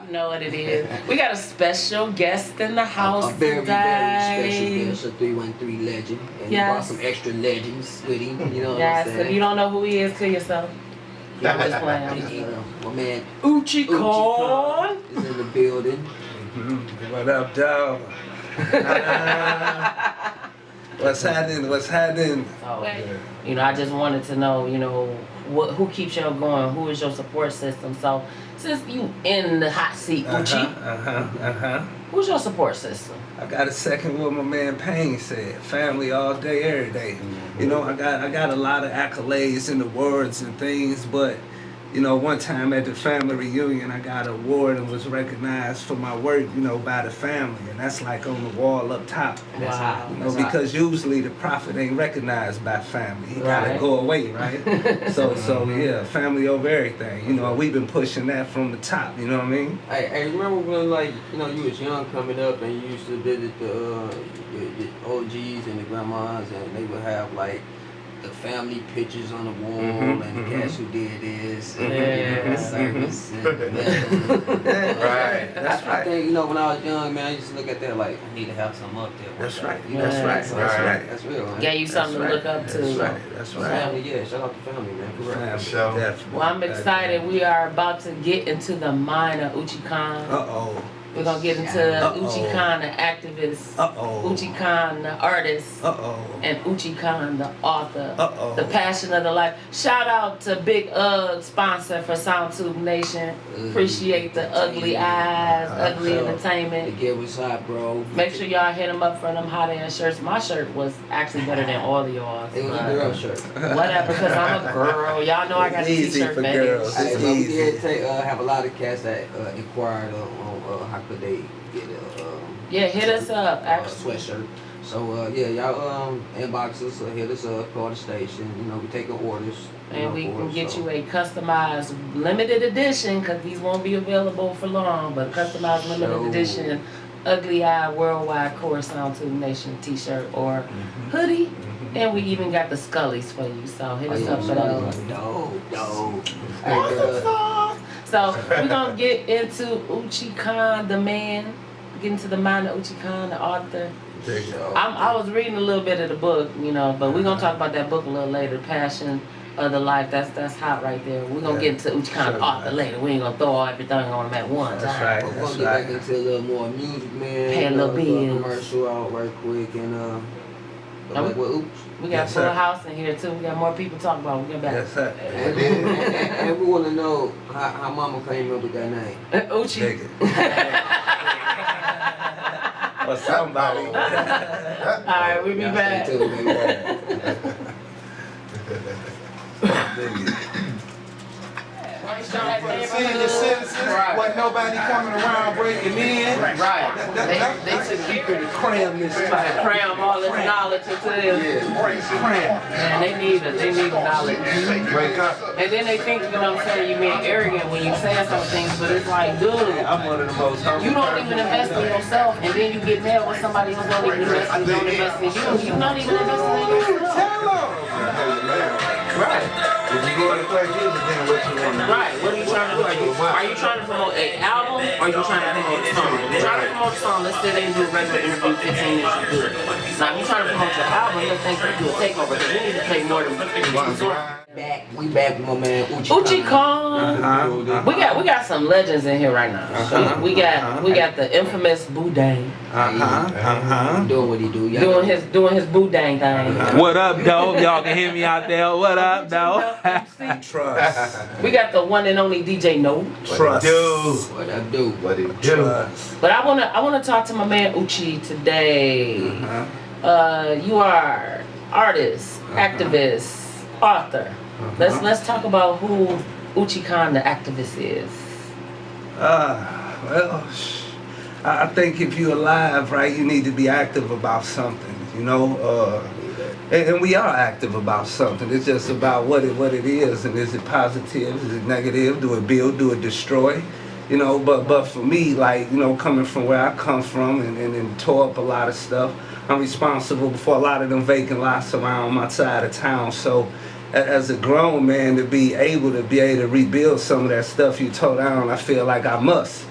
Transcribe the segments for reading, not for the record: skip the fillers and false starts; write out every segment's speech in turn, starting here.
You know what it is. We got a special guest in the house very, today. Very special guest, a 313 legend. And he Yes. brought some extra legends with him, you know what I'm Yes, saying? if you don't know who he is, kill yourself. I'm just playing. My man Uccikhan is in the building. What up, dog? What's happening? What's happening? So, you know, I just wanted to know, you know, who keeps y'all going? Who is your support system? So, since you in the hot seat, Uchi, who's your support system? I got a second what my man Payne said. Family all day, every day. You know, I got a lot of accolades and awards and things, but you know, one time at the family reunion, I got an award and was recognized for my work, you know, by the family, and that's like on the wall up top. Wow. You know, because usually the prophet ain't recognized by family. He gotta go away, right? so yeah, family over everything. You know, we've been pushing that from the top. You know what I mean? I remember when, like, you know, you was young coming up and you used to visit the your OGs and the grandmas, and they would have like the family pictures on the wall and the cats who did this and service and Right. That's I right. think, you know, when I was young, man, I used to look at that like, I need to have something up there. That's right. You know, That's right. so That's right. That's real, man. Gave you something to look up to. That's right. That's right. Family, yeah, shout out to family, man. For real. Family, definitely. Well, I'm excited. We are about to get into the mind of Uccikhan. Uh-oh. We're going to get into Uccikhan, the activist, Uccikhan, the artist, and Uccikhan, the author, the passion of the life. Shout out to Big sponsor for Soundtube Nation. Appreciate the ugly eyes, ugly entertainment. Get what's hot, bro. Make sure y'all hit them up for them hot ass shirts. My shirt was actually better than all of y'all. It was a girl shirt. Whatever, because I'm a girl. Y'all know I got a t-shirt fetish. But we did have a lot of cats that inquired on how could they get yeah, hit us up, actually. sweatshirt. So yeah, y'all inbox us or hit us up, call the station. You know, we taking orders. And we can get you a customized limited edition, because these won't be available for long, but customized limited edition ugly eye worldwide core Soundtube Nation t-shirt or hoodie. And we even got the Scullies for you, so hit us up for those. Dope. So we're gonna get into Uccikhan, the man, get into the mind of Uccikhan, the author. I was reading a little bit of the book, you know, but we're gonna talk about that book a little later, Passion of the Life. That's hot right there. We're gonna get into Uccikhan, the author, later. We ain't gonna throw everything on him at once. That's right. We're gonna get back into a little more music, man. Pay a little bills. Commercial out right quick and we got full house in here too. We got more people talking about. We get back. Yes, sir. And we want to know how Mama came up with that name. Uchi. Or somebody. Alright, we'll be back. Senior citizens, wasn't nobody coming around breaking in. Right. They should keep it cram this time. Cram all this knowledge into this. Cram. Man, they need knowledge. Wake up. And then they think, you know what I'm saying, you're being arrogant when you say some things, but it's like, dude, I'm one of the most humble. you don't even invest in yourself, and then you get mad when somebody else don't even invest in you. You're not even investing in yourself. Tell them. Right. If you go to play music, then what you want to do? Right. What are you trying to do? Are you trying to promote an album, or are you trying to promote a song? If you're trying to promote a song, let's say they do a regular interview, 15 minutes, you do it. Now, if you're trying to promote your album, you'll think you do a takeover, because we need to pay more than We back with my man Uccikhan. We got some legends in here right now. We got the infamous Boodang. Doing what he do. Doing his Boodang thing. What up, though? Y'all can hear me out there. What up, though? Trust. We got the one and only DJ No. Trust. What I do. What it do. But I wanna talk to my man Uchi today. You are artist, activist, author. Let's talk about who Uccikhan the activist is. Well, I think if you're alive, right, you need to be active about something, you know. And we are active about something. It's just about what it is, and is it positive, is it negative, do it build, do it destroy, you know. But for me, like, you know, coming from where I come from and tore up a lot of stuff, I'm responsible for a lot of them vacant lots around my side of town. So as a grown man, to be able to rebuild some of that stuff you tore down, I feel like I must.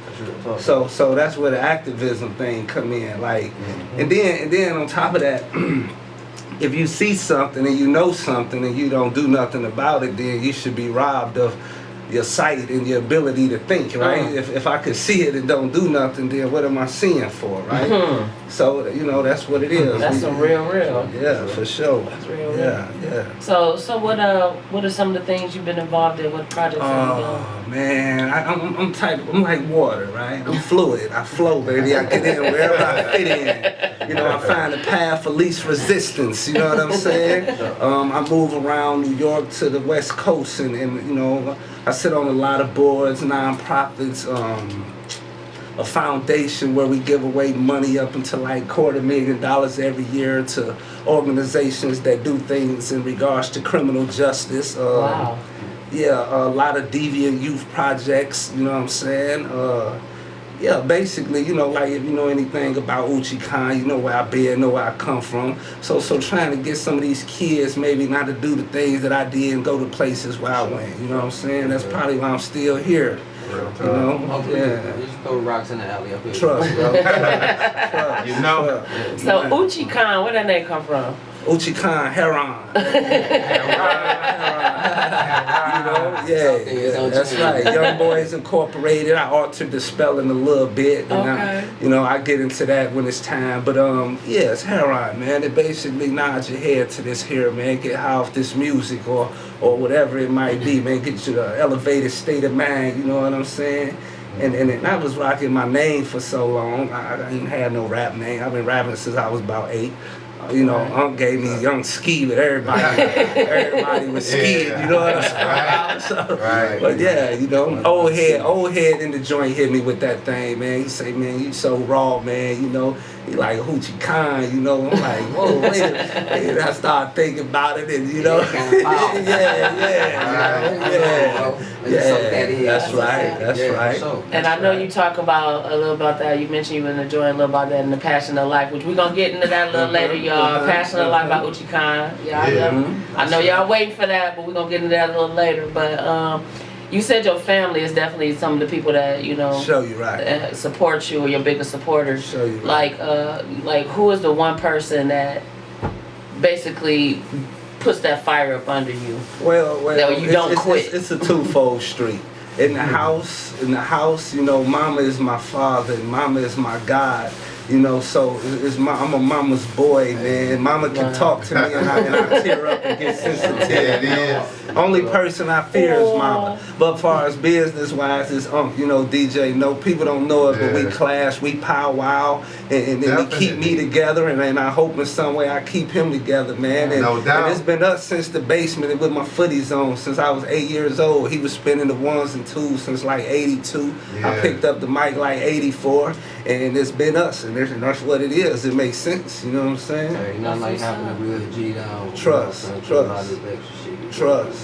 So that's where the activism thing come in, like, and then on top of that, if you see something and you know something and you don't do nothing about it, then you should be robbed of your sight and your ability to think, right? If I could see it and don't do nothing, then what am I seeing for, right? So, you know, that's what it is. That's some real. Yeah, for sure. That's real. Yeah. So what are some of the things you've been involved in? What projects have you done? Oh man, I'm like water, right? I'm fluid. I flow, baby. I get in wherever I fit in. You know, I find the path of least resistance. You know what I'm saying? I move around New York to the West Coast, and you know, I sit on a lot of boards, nonprofits, a foundation where we give away money up until like $250,000 every year to organizations that do things in regards to criminal justice. Wow. Yeah, a lot of deviant youth projects, you know what I'm saying? Yeah, basically, you know, like if you know anything about Uccikhan, you know where I've been, know where I come from. So trying to get some of these kids maybe not to do the things that I did and go to places where I went, you know what I'm saying? That's probably why I'm still here. You know? Yeah. Just throw rocks in the alley up here. Trust, bro. Trust. You know? So Uccikhan, where that name come from? Uccikhan, Heron. You know? Yeah, that's right. Young Boys Incorporated. I altered the spelling a little bit. And you know, I get into that when it's time. But yeah, it's Heron, man. It basically nods your head to this here, man. Get high off this music or whatever it might be, man. Get you an elevated state of mind, you know what I'm saying? And I was rocking my name for so long. I didn't have no rap name. I've been rapping since I was about 8. You know, Unc gave me Young Ski, but everybody was skiing, you know what I'm saying? But yeah, you know, old head in the joint hit me with that thing, man. He say, man, you so raw, man, you know. He like Uccikhan, you know. I'm like, whoa, wait a minute. I started thinking about it, and you know, that's right. And I know you talk about a little about that. You mentioned you been enjoying a little about that in the Passion of Life, which we're gonna get into that a little later, y'all. Passion of Life by Uccikhan. I know y'all waiting for that, but we're gonna get into that a little later. But you said your family is definitely some of the people that, you know, show you right, support you, or your biggest supporters. Show you right. Like who is the one person that basically puts that fire up under you? Well, that you don't quit. It's a twofold street. In the house, you know, Mama is my father and Mama is my God. You know, so I'm a mama's boy, man. Mama can talk to me and I tear up and get sensitive. Only person I fear is Mama. But as far as business-wise, it's you know, DJ. No, people don't know it, but we clash, we powwow, and then we keep me together, and I hope in some way I keep him together, man. And, no doubt. And it's been us since the basement with my footies on since I was 8 years old. He was spinning the 1s and 2s since like 82. I picked up the mic like 84, and it's been us. And that's what it is. It makes sense. You know what I'm saying? Hey, nothing like having a real G down. Trust.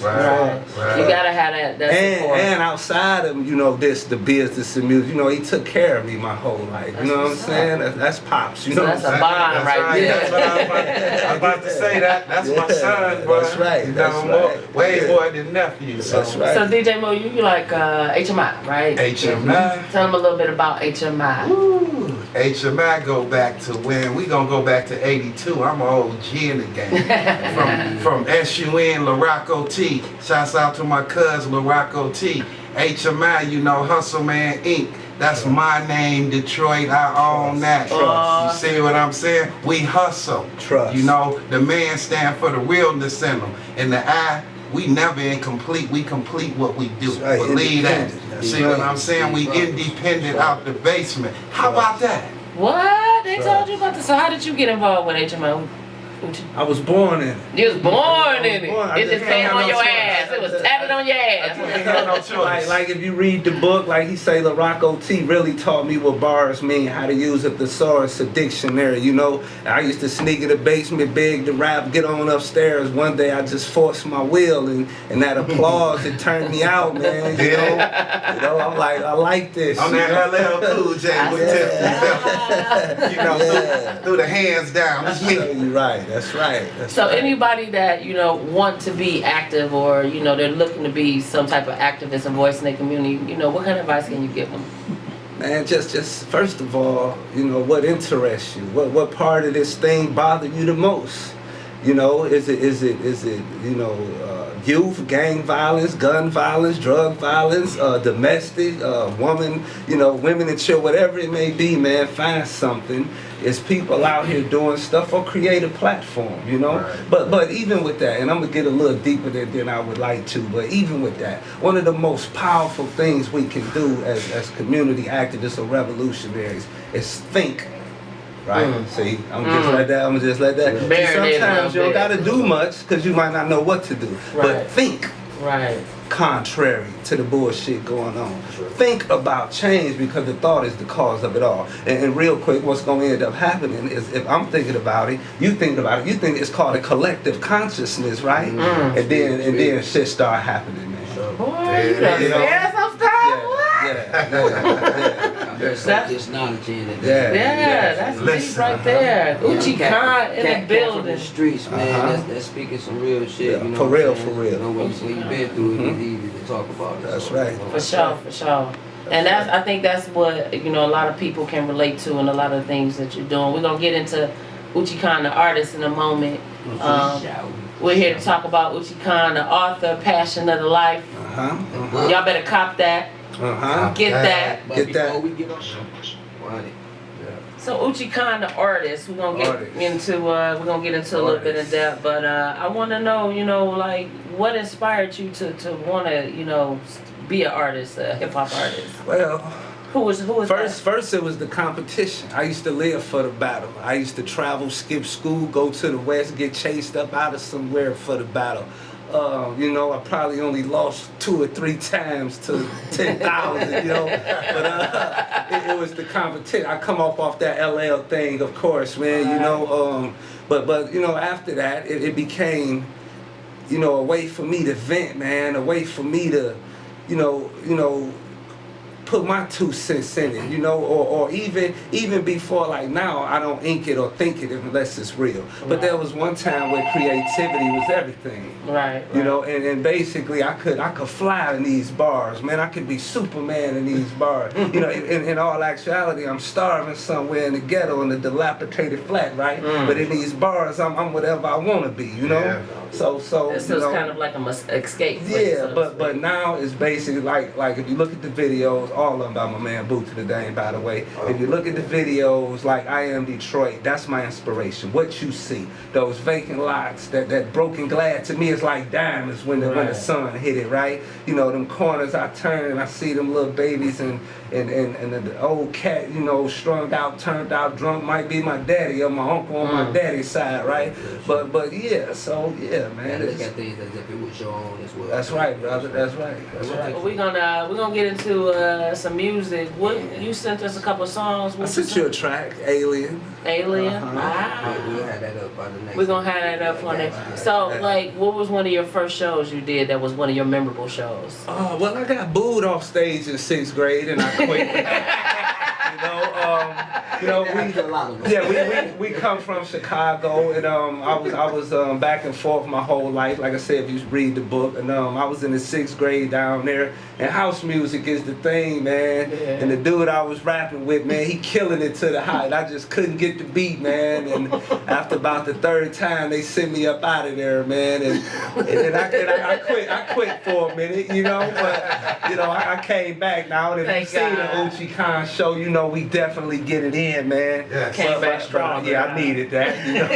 Right. You gotta have that support. And outside of, you know, the business and music, you know, he took care of me my whole life. You know what I'm saying? That's Pops. You know that's a bond right there. That's what I was about to say. That's my son, bro. That's right. Way more than nephew. So. That's right. So DJ Mo, you like HMI, right? HMI. Tell them a little bit about HMI. Ooh, HMI go back to when we gonna go back to 82. I'm an old G in the game. from SUN Larocco T. Shouts out to my cousin Larocco T. HMI, you know, Hustle Man Inc. That's my name, Detroit. I own that. You see what I'm saying? We hustle. Trust. You know, the man stand for the realness in them. And the I, we never incomplete. We complete what we do. Right. Believe that. See what I'm saying? We independent out the basement. How about that? What? They told you about this. So how did you get involved with HMI? I was born in it. You was born in it. It just came on your choice. ass. It was tatted on your ass. Like if you read the book, like he say, Larocco T really taught me what bars mean, how to use a thesaurus, a dictionary. You know, I used to sneak in the basement, beg to rap, get on upstairs. One day I just forced my will, and that applause, it turned me out, man. You know, I'm like, I like this. I'm that LL Cool J with Tiffany. You know, threw the hands down. You're right. That's right. So anybody that, you know, want to be active, or, you know, they're looking to be some type of activist and voice in their community, you know, what kind of advice can you give them? Man, just first of all, you know, what interests you? What part of this thing bothered you the most? You know, is it you know, youth, gang violence, gun violence, drug violence, domestic, woman, you know, women and children, whatever it may be, man, find something. It's people out here doing stuff or create a platform, you know. Right. But even with that, and I'm gonna get a little deeper than I would like to, but even with that, one of the most powerful things we can do as community activists or revolutionaries is think. Right? See, I'm gonna just let that. See, sometimes you don't gotta do much because you might not know what to do. Right. But think. Right. Contrary to the bullshit going on. Sure. Think about change because the thought is the cause of it all. And real quick, what's going to end up happening is if I'm thinking about it, you think about it, you think it's called a collective consciousness, right? Mm. And then shit start happening, man. Sure. Boy, you done some stuff. That's just knowledge in it. That's deep right there. Uccikhan in the building. The streets, man. That's speaking some real shit. Yeah, you know for real. You know, when you've been through it, it's easy to talk about it. That's right. For sure. And I think that's what, you know, a lot of people can relate to and a lot of things that you're doing. We're gonna get into Uccikhan, the artist, in a moment. We're here to talk about Uccikhan, the author, Passion of the Life. Y'all better cop that. Get that. Before we get on, so Uccikhan, the artist, we're gonna get into a little bit in depth, but I want to know, you know, like what inspired you to want to, you know, be an artist, a hip hop artist. Well, who was first it was the competition. I used to live for the battle. I used to travel, skip school, go to the West, get chased up out of somewhere for the battle. You know, I probably only lost 2 or 3 times to 10,000, you know. But it was the competition. I come off that LL thing, of course, man, you know. But you know, after that, it became, you know, a way for me to vent, man, a way for me to, you know, put my 2 cents in it, you know, or even before, like now, I don't ink it or think it unless it's real. But there was one time where creativity was everything. Right. You know, and basically I could fly in these bars, man. I could be Superman in these bars. You know, in all actuality, I'm starving somewhere in the ghetto in a dilapidated flat, right? But in these bars, I'm whatever I want to be, you know. Yeah. So it's kind of like an escape. Yeah, but now it's basically like if you look at the videos, all of them by my man Boo to the Dame, by the way. If you look at the videos, like I Am Detroit, that's my inspiration. What you see, those vacant lots, that broken glass, to me it's like diamonds when the sun hit it, right? You know, them corners I turn and I see them little babies and the old cat, you know, strung out, turned out, drunk, might be my daddy or my uncle on my daddy's side, right? But yeah, so yeah, man. Look at things as if it was your own as well. That's right, brother. That's right. Well, we're gonna get into some music. You sent us a couple songs. I sent you a track, Alien. Alien. We'll have that up on the next. We're gonna have that up on next. So, like, what was one of your first shows you did that was one of your memorable shows? Oh, well, I got booed off stage in 6th grade and I quit. we come from Chicago, and I was back and forth my whole life. Like I said, if you read the book, and I was in the 6th grade down there, and house music is the thing, man. Yeah. And the dude I was rapping with, man, he killing it to the height. I just couldn't get the beat, man. And after about the 3rd time, they sent me up out of there, man. And I quit for a minute, you know. But you know, I came back now, and if you see the Uccikhan show, you know we definitely get it in, man. Yes. Came back strong. Yeah, I needed that. You know?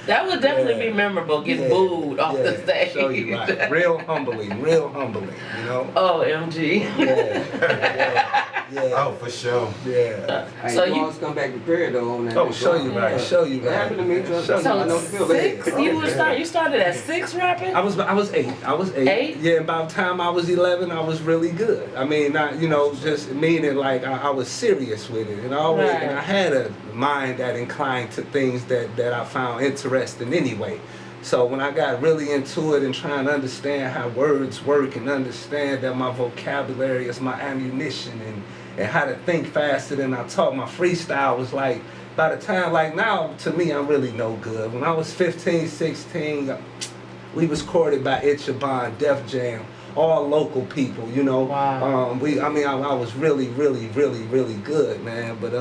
That would definitely be memorable. Get booed off the stage. Show you right. Real humbling, you know. OMG. Yeah. Oh, for sure. Yeah. So you always come back prepared though on that. Oh, show you right. What happened to me? You started at 6 rapping? I was 8. 8? Yeah, about the time I was 11, I was really good. I mean, not, you know, just meaning like I was serious with it, and I had a mind that inclined to things that I found interesting anyway. So when I got really into it and trying to understand how words work and understand that my vocabulary is my ammunition and how to think faster than I talk, my freestyle was like, by the time, like now, to me, I'm really no good. When I was 15, 16, we was courted by Uccikhan, Def Jam, all local people, you know. Wow. I was really good, man. But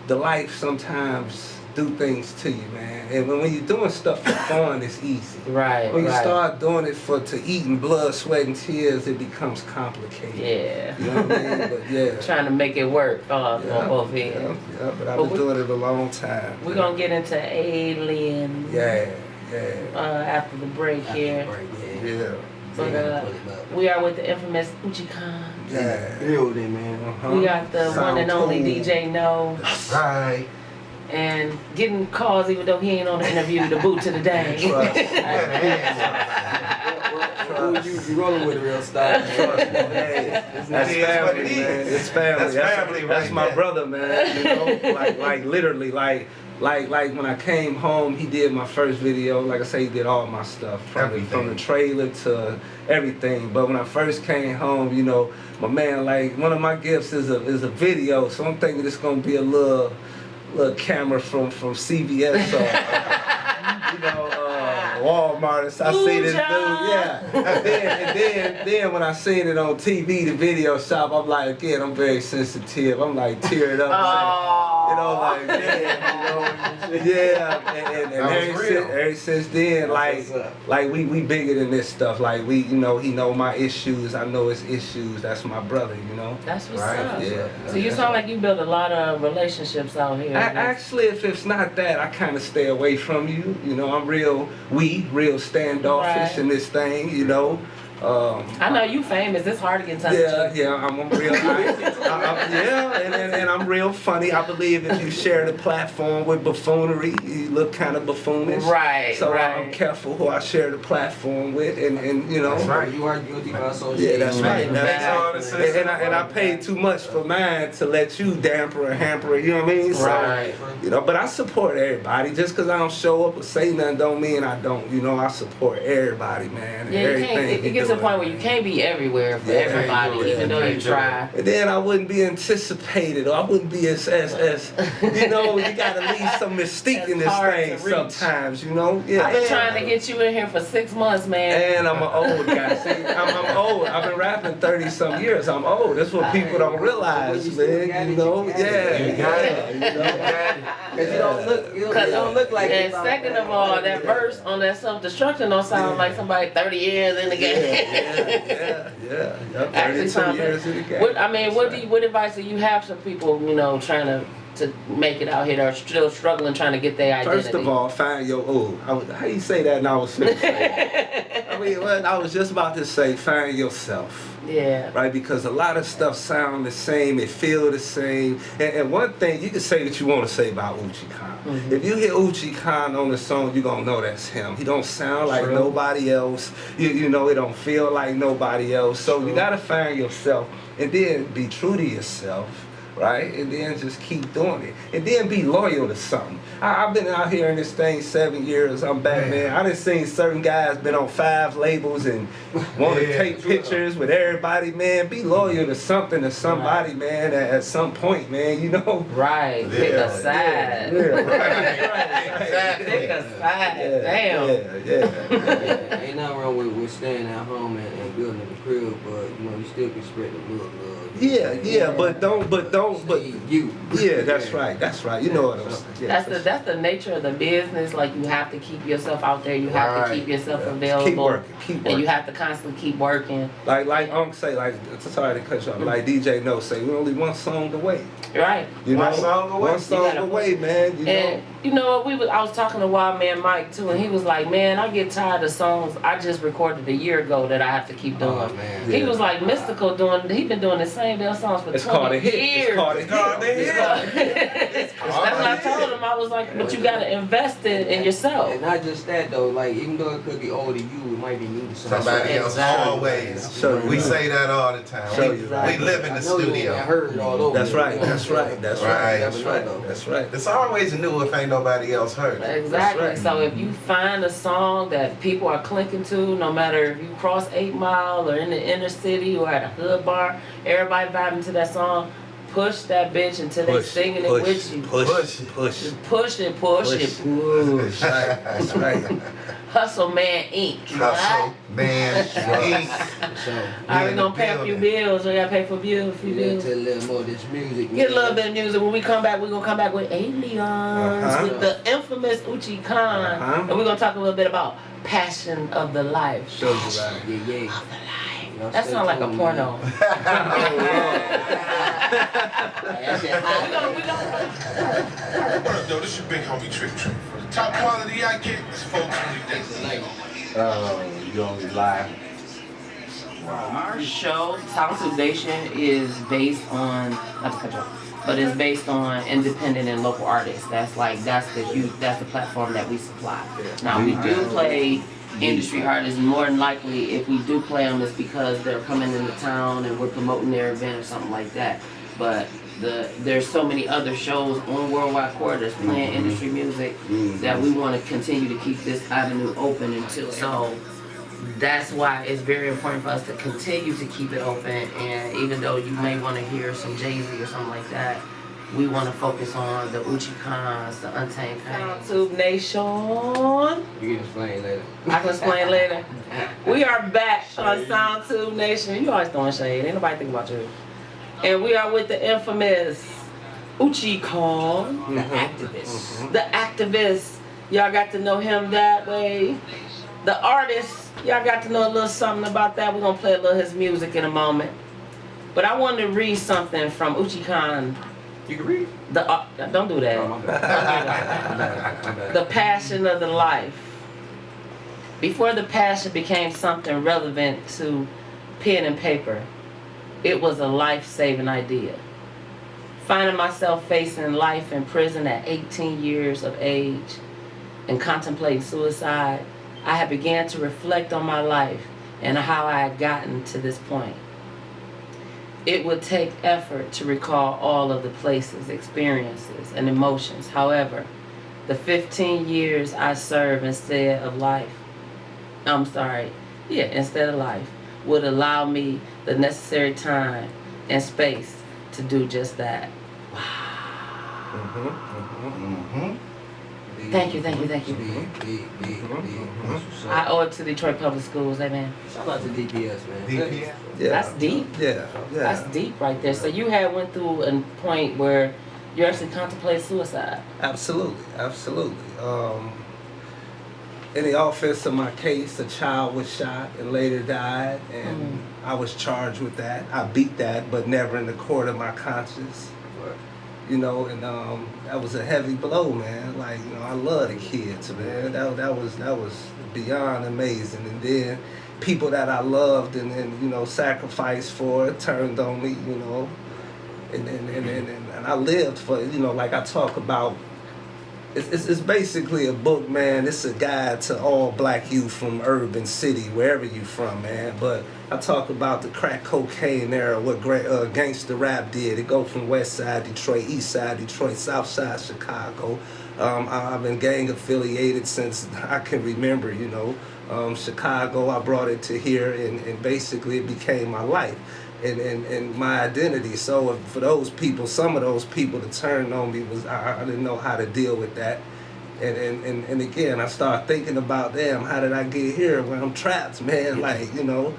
the life sometimes do things to you, man. And when you're doing stuff for fun, it's easy. Right. When you start doing it to eating blood, sweat, and tears, it becomes complicated. Yeah. You know what I mean? But yeah. Trying to make it work on both ends. Yeah, but I've been doing it a long time. We're gonna get into aliens. Yeah. After the break here. Yeah. But we are with the infamous Uccikhan. Yeah. Building, man. We got the one and only DJ No. That's right. And getting calls even though he ain't on the interview, the boot to the day. You rolling with a real style. That's family, man. It's family. That's family, right? That's my brother, man. You know, like literally, like when I came home, he did my first video. Like I say, he did all my stuff from the trailer to everything. But when I first came home, you know, my man, like one of my gifts is a video. So I'm thinking it's gonna be a little camera from CVS or you know. Walmart, so I see this dude, yeah. And then when I seen it on TV, the video shop, I'm like, again, I'm very sensitive. I'm like teared up, you know, like and ever since then, like we bigger than this stuff. Like we, you know, he know my issues, I know his issues. That's my brother, you know. That's what's up. Yeah. So you sound like you built a lot of relationships out here. Actually, if it's not that, I kind of stay away from you. You know, I'm real standoffish in this thing, you know. I know you famous. It's hard to get in touch with you. Yeah, I'm real and I'm real funny. I believe if you share the platform with buffoonery, you look kind of buffoonish. Right, so I'm careful who I share the platform with, and you know. That's right. You are guilty by association. Yeah, that's right. That's right. And I paid too much for mine to let you damper or hamper it. You know what I mean? Right. So, you know, but I support everybody. Just because I don't show up or say nothing don't mean I don't. You know, I support everybody, man. Yeah, it gets to a point where you can't be everywhere for everybody, even though you try. And then I wouldn't be anticipated, or I wouldn't be as you know, you gotta leave some mystique in this thing sometimes, you know? Yeah. I've been trying to get you in here for 6 months, man. And I'm an old guy. See, I'm old. I've been rapping 30-some years. I'm old. That's what people don't realize, man. You know? Yeah. You got it. You know? Because you don't look like And second of all, that verse on that self-destruction don't sound like somebody 30 years in the game. Yeah. 32 years in the game. What advice do you have for people, you know, trying to make it out here, that are still struggling trying to get their identity? First of all, find your how you say that? And I was finna say. I was just about to say, find yourself. Yeah. Right, because a lot of stuff sound the same, it feel the same. And one thing, you can say what you want to say about Uccikhan. Mm-hmm. If you hear Uccikhan on the song, you're going to know that's him. He don't sound like nobody else. You know, it don't feel like nobody else. So you got to find yourself and then be true to yourself. Right? And then just keep doing it. And then be loyal to something. I've been out here in this thing 7 years. I'm back, man. I done seen certain guys been on 5 labels and want to take pictures with everybody, man. Be loyal to something, to somebody, man, at some point, man, you know? Right. Pick a side. Pick a side. Damn. Yeah. Ain't nothing wrong with staying at home and building the crib, but you know, you still can spread the love. But you. Yeah, that's right. You know what I'm saying. That's the nature of the business. Like, you have to keep yourself out there. You have to keep yourself available. Keep working. And you have to constantly keep working. Like say, like, sorry to cut you off. Like DJ No say, we only one song away. Right. You know, one song away, man. You know what? I was talking to Wild Man Mike too, and he was like, "Man, I get tired of songs I just recorded a year ago that I have to keep doing." Oh, man. He was like, "Mystical he been doing the same damn songs for 20 years." It's called a hit. That's what I told him. I was like, "But you gotta invest in yourself." And not just that though. Like, even though it could be old to you, it might be new to somebody else. Always. We say that all the time. We live in the studio. I heard it all over. That's right. It's always new if ain't nobody else heard it. Exactly. Right. So if you find a song that people are clicking to, no matter if you cross 8 Mile or in the inner city or at a hood bar, everybody vibing to that song, push that bitch until they singing it with you. Push it. Just push it, push it. Push. That's right. Hustle Man Inc. Hustle Man Inc. So, Alright, we gonna pay a few bills. We gotta pay for bills, a few bills. a little more of this music. Get a little bit of music. When we come back, we're gonna come back with Aliens, with the infamous Uccikhan. And we're gonna talk a little bit about Passion of the Life. Show you right. Yeah. Of the life. That sounds like a porno. What up, though? This your big homie Trick. For the top quality I get, it's 420 days. You only lie. Our show, Soundtube Nation, is based on, not to cut you off, but it's based on independent and local artists. That's the platform that we supply. Now we do play industry artists. More than likely, if we do play them, it's because they're coming into town and we're promoting their event or something like that. But there's so many other shows on Worldwide Quarters playing industry music that we want to continue to keep this avenue open until. So that's why it's very important for us to continue to keep it open. And even though you may want to hear some Jay-Z or something like that, we want to focus on the Uccikhans, the Untamed Soundtube Nation. You can explain later. I can explain later. We are back on Soundtube Nation. You always throwing shade. Ain't nobody think about you. And we are with the infamous Uccikhan, the activist. The activist. Y'all got to know him that way. The artist, y'all got to know a little something about that. We're going to play a little of his music in a moment. But I wanted to read something from Uccikhan. You can read. Don't do that. Oh, my bad. The Passion of the Life. Before the passion became something relevant to pen and paper, it was a life-saving idea. Finding myself facing life in prison at 18 years of age and contemplating suicide, I had began to reflect on my life and how I had gotten to this point. It would take effort to recall all of the places, experiences, and emotions. However, the 15 years I served instead of life would allow me the necessary time and space to do just that. Wow. Thank you. I owe it to Detroit Public Schools, amen. Shout out to DPS, man. DPS? Yeah. That's deep. Yeah. That's deep right there. So you had went through a point where you actually contemplated suicide. Absolutely. In the office of my case, a child was shot and later died, and I was charged with that. I beat that, but never in the court of my conscience. You know, and that was a heavy blow, man. Like, you know, I love the kids, man. That was beyond amazing. And then people that I loved and you know, sacrificed for turned on me, you know. And I lived for, you know, like I talk about. It's basically a book, man. It's a guide to all black youth from urban city, wherever you from, man. But I talk about the crack cocaine era, what gangster rap did. It go from West Side Detroit, East Side Detroit, South Side Chicago. I've been gang affiliated since I can remember, you know. Chicago, I brought it to here, and basically it became my life. And my identity. So for those people, some of those people that turned on me was I didn't know how to deal with that. And again, I started thinking about, damn, how did I get here when I'm trapped, man? Like, you know,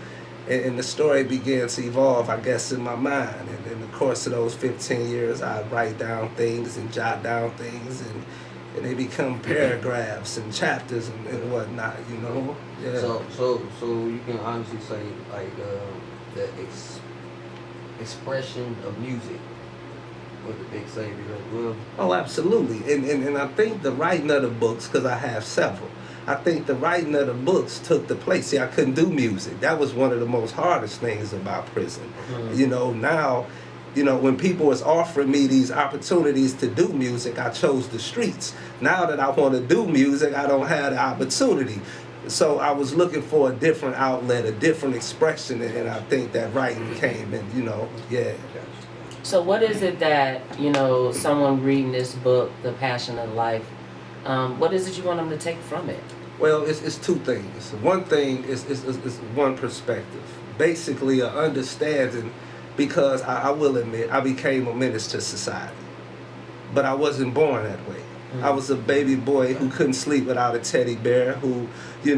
and the story began to evolve, I guess, in my mind. And in the course of those 15 years, I write down things and jot down things, and they become paragraphs and chapters and whatnot, you know. Yeah. So you can honestly say like the expression of music was the big savior as well. Oh, absolutely. And I think the writing of the books, because I have several, I think the writing of the books took the place. See, I couldn't do music. That was one of the most hardest things about prison. You know, now, you know, when people was offering me these opportunities to do music, I chose the streets. Now that I want to do music, I don't have the opportunity. So I was looking for a different outlet, a different expression, and I think that writing came, and you know, yeah. So what is it that, you know, someone reading this book, The Passion of Life, what is it you want them to take from it? Well, it's two things. One thing is one perspective, basically an understanding because I will admit I became a menace to society. But I wasn't born that way. I was a baby boy who couldn't sleep without a teddy bear, who, the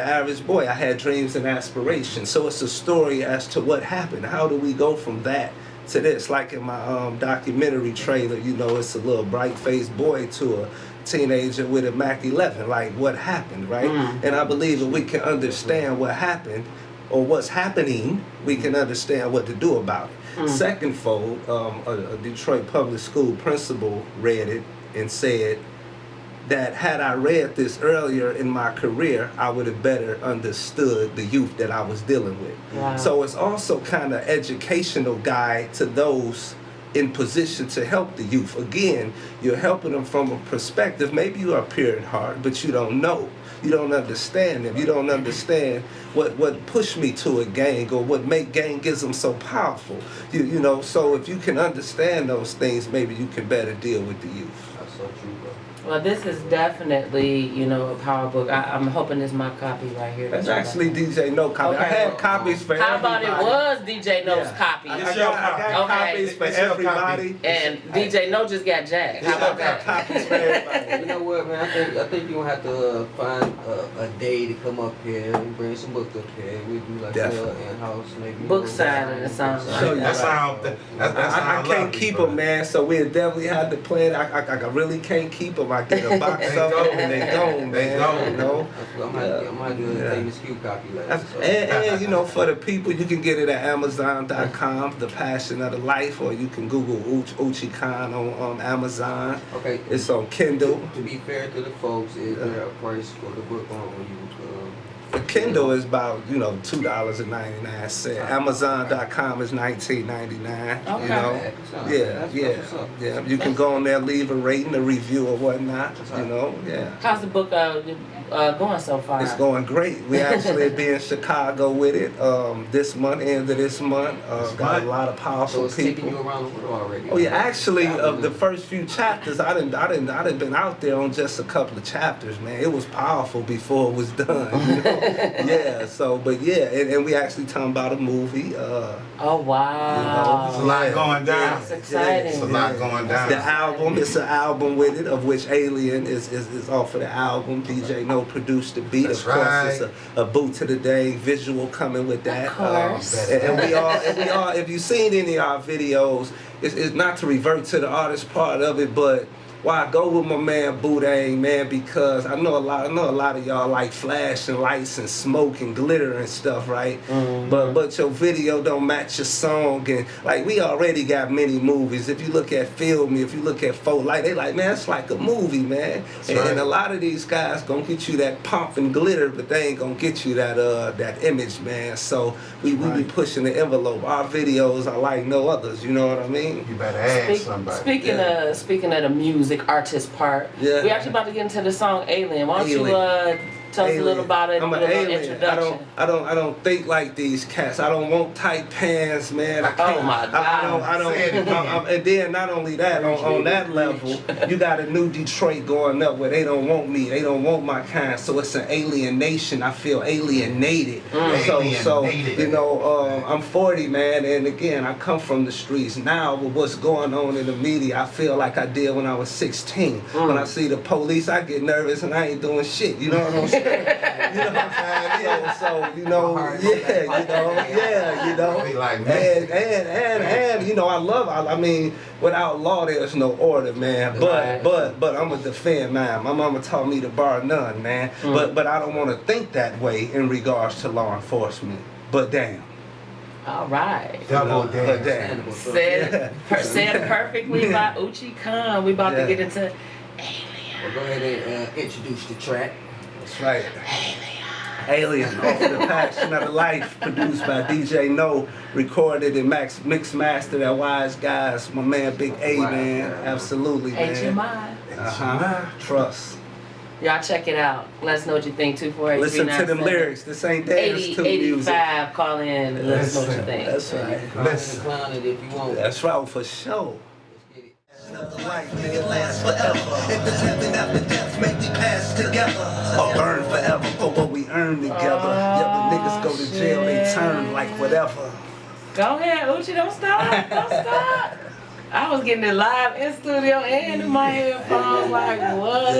average boy, I had dreams and aspirations. So it's a story as to what happened. How do we go from that to this? Like in my documentary trailer, it's a little bright-faced boy to a teenager with a Mac 11. Like, what happened, right? And I believe if we can understand what happened or what's happening, we can understand what to do about it. Second fold, a Detroit public school principal read it and said that had I read this earlier in my career, I would have better understood the youth that I was dealing with. Wow. So it's also kind of educational guide to those in position to help the youth. Again, you're helping them from a perspective. Maybe you are pure in heart, but you don't know. You don't understand them. You don't understand what pushed me to a gang or what make gangism so powerful. So if you can understand those things, maybe you can better deal with the youth. That's so true, bro. Well, this is definitely, a power book. I'm hoping this is my copy right here. That's actually DJ No copy. I Okay. had copies for How everybody. about it was DJ No's Yeah. copy? I got Okay. copies for It's your everybody. And DJ No just got jacked. How about that? Copies for everybody. You know what, man? I think you're gonna have to find a day to come up here and bring some books up here. We do like Definitely. in-house, maybe. Book signing or something. Show you That sound. I can't keep them, man. So we definitely had to plan. I really can't keep them. I get a box They of go. them and they gone, They man. go. I'm gonna do a famous Q copy later. So. And for the people, you can get it at Amazon.com, The Passion of the Life, or you can Google Uccikhan on Amazon. Okay. It's on Kindle. To be fair to the folks, is there a price for the book on when you? The Kindle is about $2.99. Amazon.com is $19.99. Okay. Yeah. You can go on there, leave a rating, a review, or whatnot. Yeah. How's the book going so far? It's going great. We actually be in Chicago with it this month, end of this month. Got a lot of So powerful it's taking you people. around the world already. Oh yeah, actually, of the first few chapters, I done been out there on just a couple of chapters, man. It was powerful before it was done. Yeah. So, but yeah, and we actually talking about a movie. Oh wow! There's a lot going down. That's exciting. There's a lot going down. The album, it's an album with it, of which Alien is off of the album. DJ No produced the beat. That's of course, right. it's a boot to the day visual coming with that. Of course. And we are. If you've seen any of our videos, it's not to revert to the artist part of it, but why I go with my man Boodang, man, because I know a lot of y'all like flashing lights and smoke and glitter and stuff, right? But your video don't match your song, and like we already got many movies. If you look at Feel Me, if you look at Folk Light, they like, man, it's like a movie, man. And a lot of these guys gonna get you that pump and glitter, but they ain't gonna get you that image, man. So we be pushing the envelope. Our videos are like no others, you know what I mean? You better ask somebody. Speaking of the music artist part, Yeah. we actually about to get into the song Alien. Why don't you tell us a little Alien. about it? I'm an a little alien. introduction. I don't think like these cats. I don't want tight pants, man. I Oh can't. my God. I don't. Say it again. And then not only that, on that level, you got a new Detroit going up where they don't want me. They don't want my kind. So it's an alienation. I feel alienated. So Alienated. I'm 40, man, and again, I come from the streets. Now with what's going on in the media, I feel like I did when I was 16. When I see the police, I get nervous and I ain't doing shit. You know what I'm saying? Be like, man. And I mean, without law there's no order, man. But I'm gonna defend mine. My mama taught me to bar none, man. But I don't want to think that way in regards to law enforcement. But damn. All right. Double But damn. damn. Said perfectly by Uccikhan. We about to get into Well, go ahead and introduce the track. That's right. Alien, off of the Passion of the Life, produced by DJ No, recorded and mixed mastered at Wise Guys. My man Big A, man. Absolutely, man. HMI. Trust. Y'all check it out. Let us know what you think. 248. Listen to them lyrics. This ain't dance to music. 85. Call in. Let us know what you think. That's right. Listen. Clown it if you want. That's right, for sure. Let's get it. Life, nigga, lasts forever. If there's heaven after death, make we pass together. Or burn forever for what we earn together. Yeah, the niggas go to jail, they turn like whatever. Go ahead, Uchi, don't stop. Don't stop. I was getting it live in studio and in my headphones, like, what?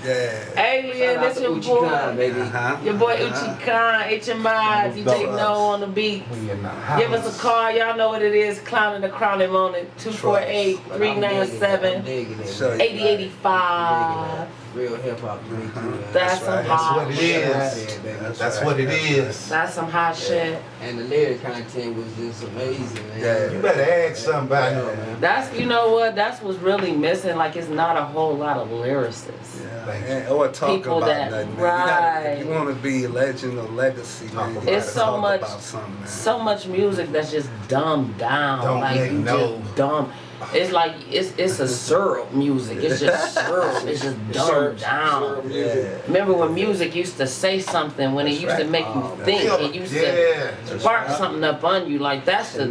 Yeah. Alien, that's your Uccikhan, boy. baby. Your boy Uccikhan, HMI, DJ No on the beat. We in the house. Give us a call, y'all know what it is. Clowning the Crowley Morning, 248-397-8085. Real hip hop music. That's some That's hot what it shit. is. That's what it is. That's some hot shit. And the lyric content was just amazing, man. Yeah. You better ask somebody. man. That's, you know what, that's what's really missing. Like, it's not a whole lot of lyricists. Yeah. Or talk People about that- nothing. Man. right. If you want to be a legend or legacy, man, you It's gotta so talk much, about something, man. so much music that's just dumbed down. Don't like make you no. just dumb. It's like it's a syrup music. It's just syrup. It's just dumbed down. Yeah. Remember when music used to say something, when it used to make you think, it used to Yeah. spark something up on you. Like that's the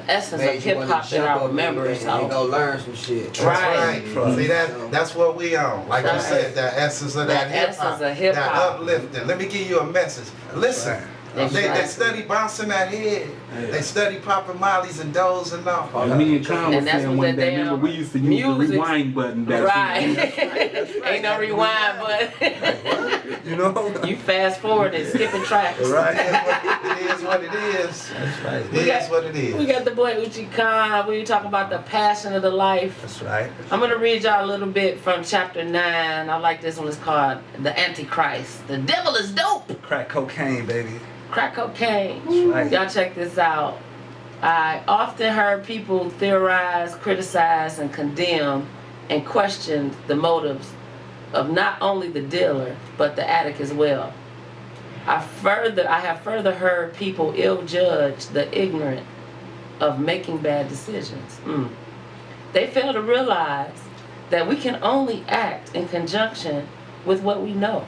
essence of hip hop that I remember. You So go learn some shit. That's right. Right. See that's what we on. Like you Right. said, the essence of That that hip essence hop. of hip That hop. uplifting. Let me give you a message. Listen. That's They right. study bouncing that head. They study popping mollies and does and all. Me and Con was And that's saying what one that day, damn remember we used to use music- the rewind button back right. then. Ain't no rewind, but You know? you fast forward and skipping tracks. Right. It is what it is. That's right. It is what it We is. got the boy Uccikhan. We talking about the passion of the life. That's right. I'm gonna read y'all a little bit from chapter 9. I like this one. It's called The Antichrist. The devil is dope. Crack cocaine, baby. Crack cocaine. That's right. Y'all check this out. I often heard people theorize, criticize, and condemn and question the motives of not only the dealer, but the addict as well. I have further heard people ill-judge the ignorant of making bad decisions. They fail to realize that we can only act in conjunction with what we know.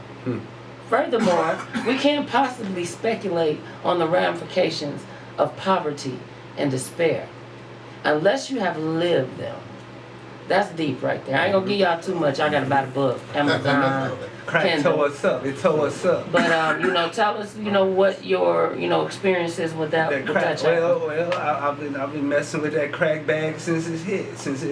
Furthermore, we can't possibly speculate on the ramifications of poverty and despair unless you have lived them. That's deep right there. I ain't gonna give y'all too much. I gotta buy the book, Amazon, Crack Kindle. tore us up. It tore us up. But tell us, what your experience is with that. That With crack. that chapter. Well, I've been messing with that crack bag since it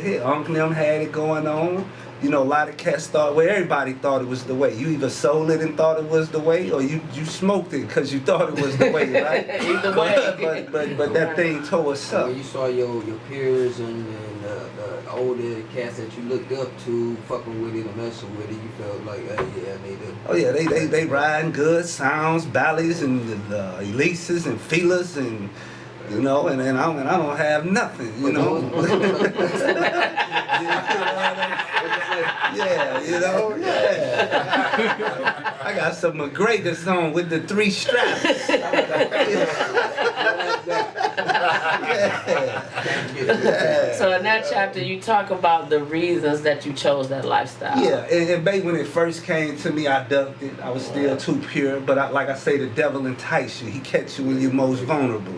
hit. Uncle them had it going on. A lot of cats thought, everybody thought it was the way. You either sold it and thought it was the way, or you smoked it because you thought it was the way, right? Either way. But that thing tore us up. When you saw your peers and the older cats that you looked up to fucking with it and messing with it, you felt like, hey, yeah, I need to. Oh yeah, they riding good sounds, Bally's and Elises and Feelers and and I don't have nothing, Yeah. I got some McGregor's on with the 3 straps. Yeah. So in that chapter, you talk about the reasons that you chose that lifestyle. Yeah, and babe, when it first came to me, I ducked it. I was still too pure, but like I say, the devil entice you. He catch you when you're most vulnerable,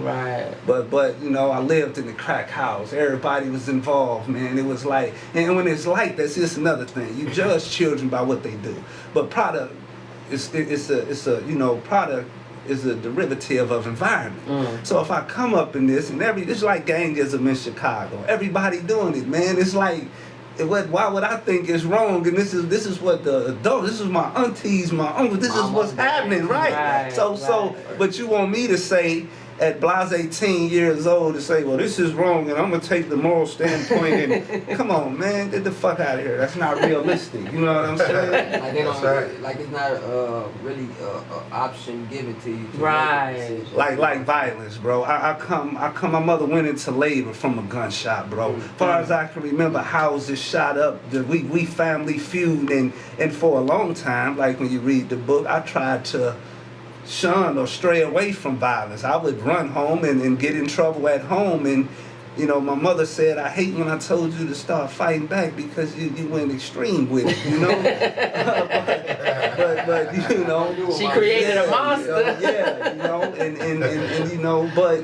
Right. But I lived in the crack house. Everybody was involved, man. It was like, and when it's like, that's just another thing. You judge children by what they do, but product is product is a derivative of environment. So if I come up in this and it's like gangism in Chicago. Everybody doing it, man. It's like, why would I think it's wrong? And this is what the adults, this is my aunties, my uncles, this is what's happening, right? So, but you want me to say at blase 18 years old to say, well, this is wrong, and I'm gonna take the moral standpoint. And come on, man, get the fuck out of here. That's not realistic. You know what I'm saying? Like they don't, like it's not really an option given to you. To Right. make a decision. Like violence, bro. I come. My mother went into labor from a gunshot, bro. Far as I can remember, houses shot up. We family feud, and for a long time, like when you read the book, I tried to shun or stray away from violence. I would run home and get in trouble at home, and my mother said, I hate when I told you to start fighting back because you went extreme with it, but She created a monster. But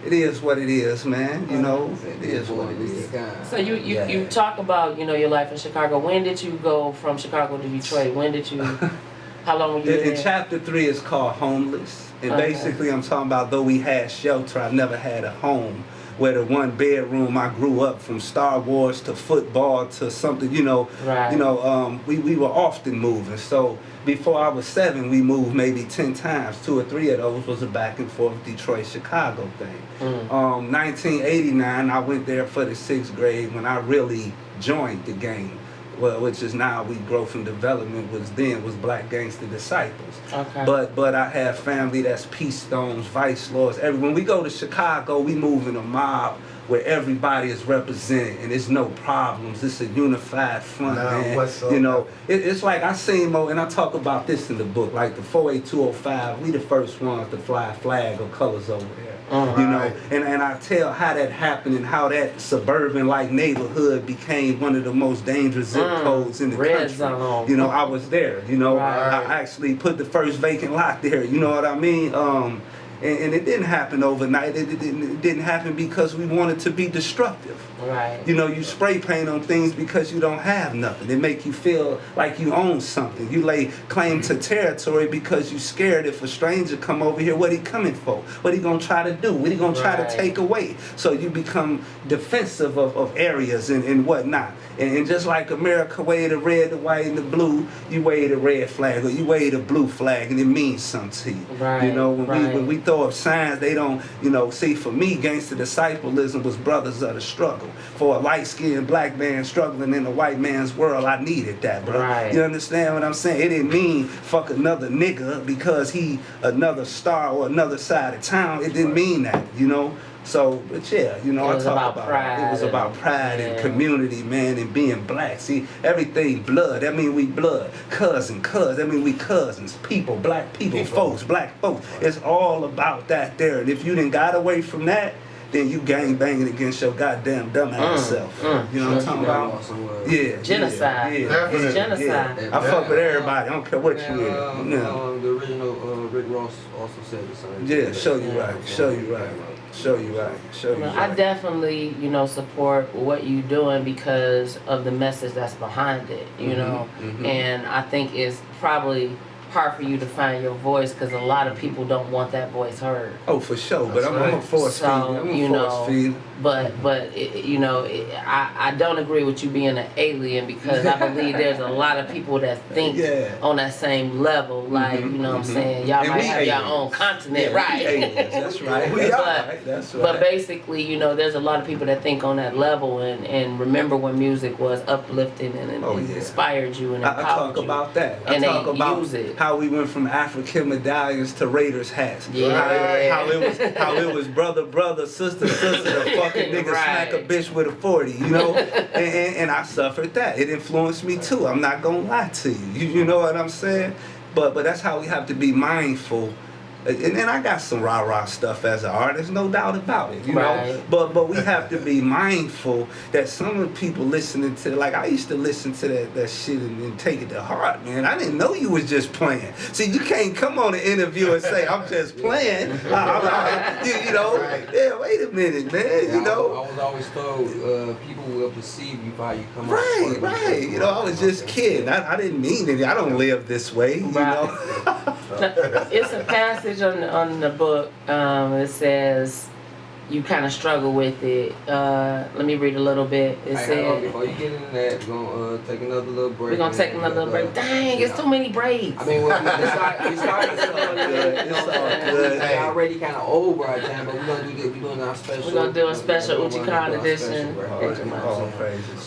it is what it is, man. It is what it is. So you talk about your life in Chicago. When did you go from Chicago to Detroit? When did you? How long were you In there? chapter 3 is called Homeless. And basically I'm talking about though we had shelter, I never had a home. Where the one bedroom I grew up from Star Wars to football to something, we were often moving. So before I was 7, we moved maybe 10 times. 2 or 3 of those was a back and forth Detroit, Chicago thing. 1989, I went there for the 6th grade when I really joined the game. Well, which is now we growth and development was Black Gangster Disciples. Okay. But I have family that's Peace Stones, Vice Lords. When we go to Chicago, we move in a mob where everybody is represented and there's no problems. It's a unified front, man. What's up? It's like I seen Mo, and I talk about this in the book, like the 48205, we the first ones to fly a flag or colors over there. And I tell how that happened and how that suburban like neighborhood became one of the most dangerous zip codes in the country. Zone. I was there. I actually put the first vacant lot there. You know what I mean? And it didn't happen overnight. It didn't happen because we wanted to be destructive. Right. You spray paint on things because you don't have nothing. It make you feel like you own something. You lay claim to territory because you scared if a stranger come over here, what he coming for? What he gonna try to do? What he gonna try to take away? So you become defensive of areas and whatnot. And just like America waved the red, the white, and the blue, you wave the red flag or you wave the blue flag, and it means something to you. Right. When we throw up signs, they don't. See, for me, gangster disciplism was brothers of the struggle. For a light-skinned black man struggling in a white man's world, I needed that, bro. Right. You understand what I'm saying? It didn't mean fuck another nigga because he another star or another side of town. It didn't mean that, So, but yeah, I talk about pride. It was about pride and community, man, and being black. See, everything blood. That mean we blood. Cousin. That mean we cousins. People, black people, folks, black folks. It's all about that there. And if you done got away from that, then you gang banging against your goddamn dumbass self. You know what I'm talking about? Yeah. Genocide. Yeah. It's genocide. I fuck with everybody. I don't care what you is. The original Rick Ross also said the same. Yeah, show you right. I definitely, support what you're doing because of the message that's behind it, and I think it's probably hard for you to find your voice because a lot of people don't want that voice heard. Oh, for sure. But I'm a force feed. But I don't agree with you being an alien because I believe there's a lot of people that think on that same level. Like, you know what I'm saying? Y'all might have your own continent, right? Aliens. That's right. That's right. But basically, there's a lot of people that think on that level and remember when music was uplifting and inspired you and empowered I talk about that. And I talk they about use it. How we went from African medallions to Raiders hats. Yeah. How it was brother, sister, the fucking nigga smack a bitch with a 40, and I suffered that. It influenced me too. I'm not gonna lie to you. You know what I'm saying? But that's how we have to be mindful. And I got some rah-rah stuff as an artist, no doubt about it, you know. But we have to be mindful that some of the people listening to, like I used to listen to that shit and take it to heart, man. I didn't know you was just playing. See, you can't come on an interview and say, I'm just playing. Yeah, wait a minute, man, I was always told people will perceive you by how you come out. Right. I was just kidding. I didn't mean it. I don't live this way, you know. It's a passage on the book. It says you kind of struggle with it. Let me read a little bit. It says before you get into that, we're gonna take another little break. We're gonna take another little break. Dang, it's too many breaks. I mean, we started it's already kind of old right now, but we're gonna do this. We're doing our special. We're gonna do a special Uccikhan edition.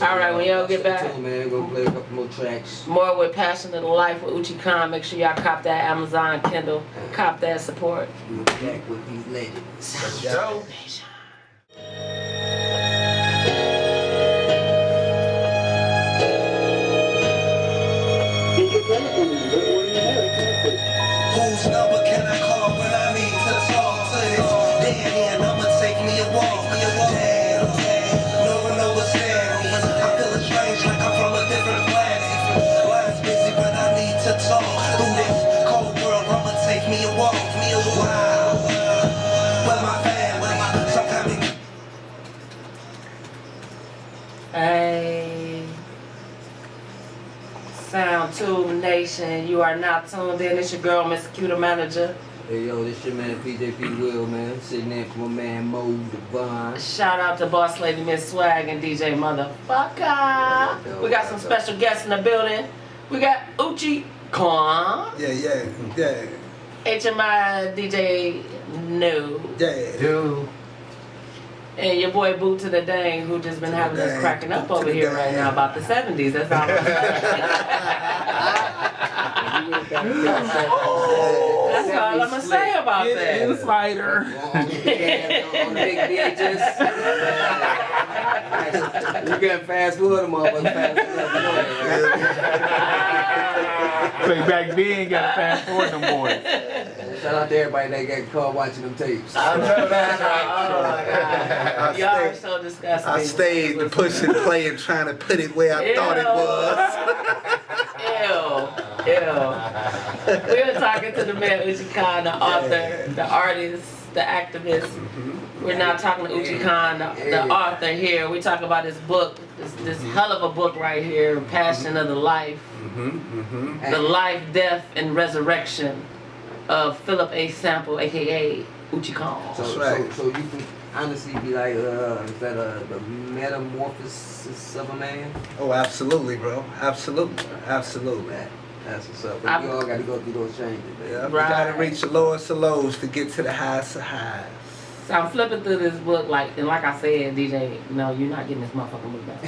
All right, when y'all get back, man, we're gonna play a couple more tracks. More with Passion of the Life with Uccikhan. Make sure y'all cop that Amazon Kindle. Cop that support. We'll be back with these legends. Soundtube. Whose number can I call when I need to talk to this? Damn, I'ma take me a walk. Damn, no one understands me. I'm feeling strange like I'm from a different planet. Line's busy but I need to talk. Through this cold world, I'ma take me a walk. Wow, where my family? Soundtube Nation. You are now tuned in. It's your girl, Miss Cuter Manager. Hey yo, this your man PJP Will, man. Sitting in for my man Mo Devon. Shout out to Boss Lady Miss Swag and DJ Motherfucker. We got some special guests in the building. We got Uccikhan. Yeah. HMI DJ No. Yeah. Dude. And your boy Boo to the Dang, who just been having us cracking up over here right now about the 70s. That's all I'm saying. That's all I'm gonna say about that. Insider. On the big VHS. You can fast forward them motherfuckers. Say back then, gotta fast forward them boys. Shout out to everybody that got caught watching them tapes. I know that. Oh my God. Y'all are so disgusting. I stayed to push and play and trying to put it where I thought it was. Ew. We were talking to the man Uccikhan, the author, the artist, the activist. We're now talking to Uccikhan, the author here. We talk about his book, this hell of a book right here, Passion of the Life. The life, death, and resurrection of Philip A. Sample, aka Uccikhan. So you can honestly be like, is that the metamorphosis of a man? Oh, absolutely, bro. Absolutely. That's what's up. But we all got to go through those changes, man. Yeah, we gotta reach the lowest of lows to get to the highest of highs. So I'm flipping through this book, and like I said, DJ, no, you're not getting this motherfucking book back.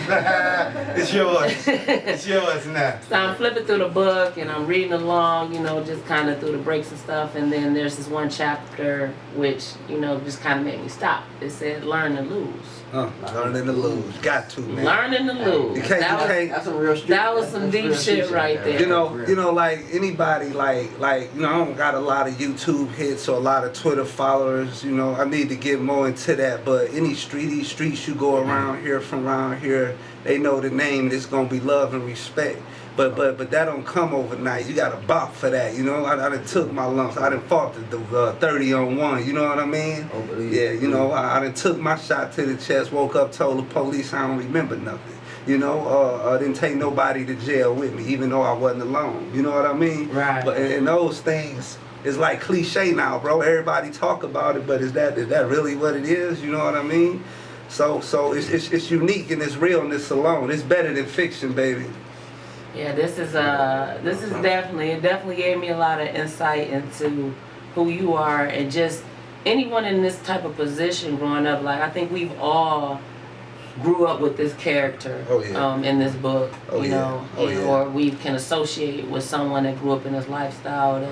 It's yours. It's yours now. So I'm flipping through the book, and I'm reading along, just kind of through the breaks and stuff, and then there's this one chapter which, just kind of made me stop. It said, learn to lose. Learning to lose. Got to, man. Learning to lose. That's some real street. That was some deep shit right there. You know, like anybody, I don't got a lot of YouTube hits or a lot of Twitter followers. I need to get more into that. But these streets you go around here, from around here, they know the name. It's gonna be love and respect. But that don't come overnight. You got to bop for that. I done took my lumps. I done fought the 30-on-1. You know what I mean? Yeah. I done took my shot to the chest. Woke up, told the police I don't remember nothing. Didn't take nobody to jail with me, even though I wasn't alone. You know what I mean? Right. But and those things is like cliche now, bro. Everybody talk about it, but is that really what it is? You know what I mean? So it's unique in its realness alone. It's better than fiction, baby. Yeah, this is definitely gave me a lot of insight into who you are, and just anyone in this type of position growing up. Like, I think we've all grew up with this character in this book, or we can associate with someone that grew up in this lifestyle that,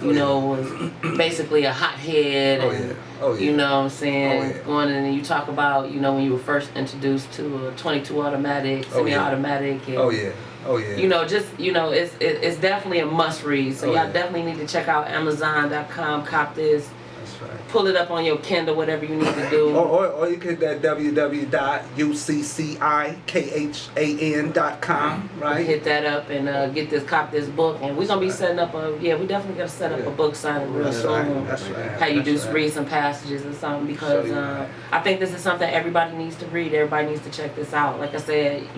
was basically a hothead, you know what I'm saying, going in, and you talk about, when you were first introduced to a 22 automatic, semi-automatic, and it's definitely a must read. So y'all definitely need to check out Amazon.com, cop this. That's right. Pull it up on your Kindle, whatever you need to do. Or you can hit that www.uccikhan.com, right? Hit that up and cop this book. And we're gonna be setting up we definitely gotta set up a book signing real soon. That's right. How you read some passages or something, because I think this is something everybody needs to read. Everybody needs to check this out. Like I said,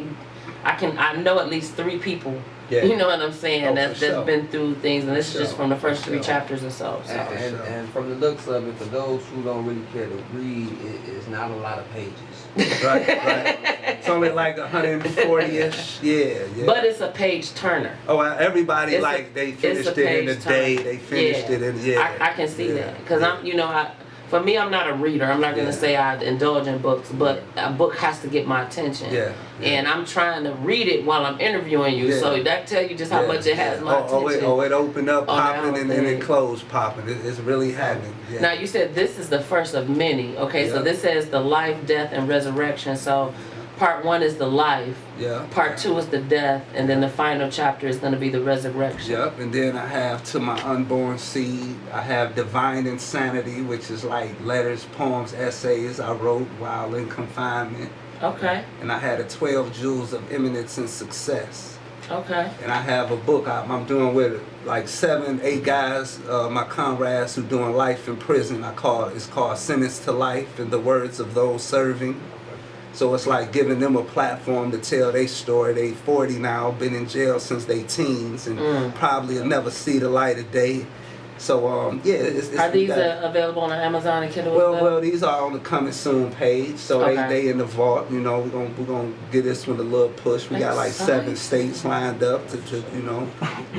I know at least 3 people. Yeah. You know what I'm saying? That's been through things, and this is just from the first 3 chapters or so. And from the looks of it, for those who don't really care to read, it's not a lot of pages. Right. It's only like 140-ish. Yeah. But it's a page turner. Oh, everybody they finished it in a day. They finished it in I can see that, because for me, I'm not a reader. I'm not going to say I indulge in books, but a book has to get my attention. Yeah. And I'm trying to read it while I'm interviewing you, so that tell you just how much it has my attention. It opened up popping and then it closed popping. It's really happening. Yeah. Now, you said this is the first of many. Okay, so this says the life, death, and resurrection. So part 1 is the life. Yeah. Part 2 is the death, and then the final chapter is going to be the resurrection. Yep. And then I have To My Unborn Seed. I have Divine Insanity, which is like letters, poems, essays I wrote while in confinement. Okay. And I had 12 Jewels of Eminence and Success. Okay. And I have a book I'm doing with like 7, 8 guys, my comrades who doing life in prison. It's called Sentence to Life in the Words of Those Serving. So it's like giving them a platform to tell their story. They 40 now, been in jail since they teens, and probably will never see the light of day. So yeah, it's Are these available on Amazon and Kindle? Well, these are on the coming soon page, so Okay. they in the vault. You know, we're gonna get this one a little push. We got like 7 states lined up to you know,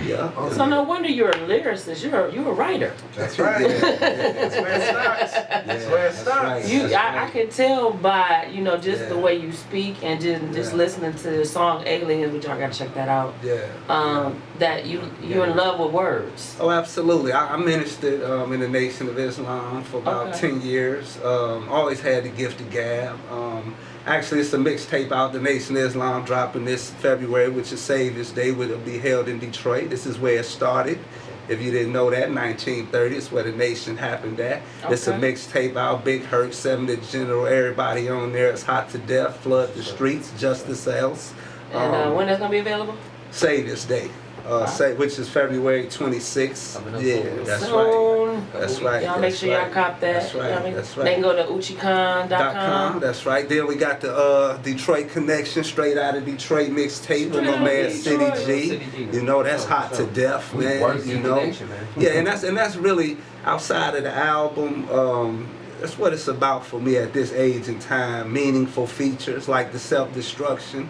yeah. So no wonder you're a lyricist. You're a writer. That's right. Yeah. That's where it starts. That's where it starts. Right. I can tell by just the way you speak and just listening to the song Aliens, which I gotta check that out. Yeah. That you're in love with words. Oh, absolutely. I ministered in the Nation of Islam for about 10 years. Always had the gift of gab. Actually, it's a mixtape out, the Nation of Islam, dropping this February, which is Savior's Day, which will be held in Detroit. This is where it started. If you didn't know that, 1930 is where the nation happened at. It's a mixtape out, Big Hurt, 7 to General, everybody on there. It's hot to death, flood the streets, justice else. And when is it going to be available? Savior's Day. Which is February 26th. Yeah, that's Soon. right. That's right. Y'all make sure y'all cop that. That's right. You know what I mean? That's right. They can go to Uccikhan.com. That's right. Then we got the Detroit Connection, straight out of Detroit mixtape with my man City G. You know, that's hot to death, man. You know. Yeah, and that's really outside of the album. That's what it's about for me at this age and time. Meaningful features like the self-destruction.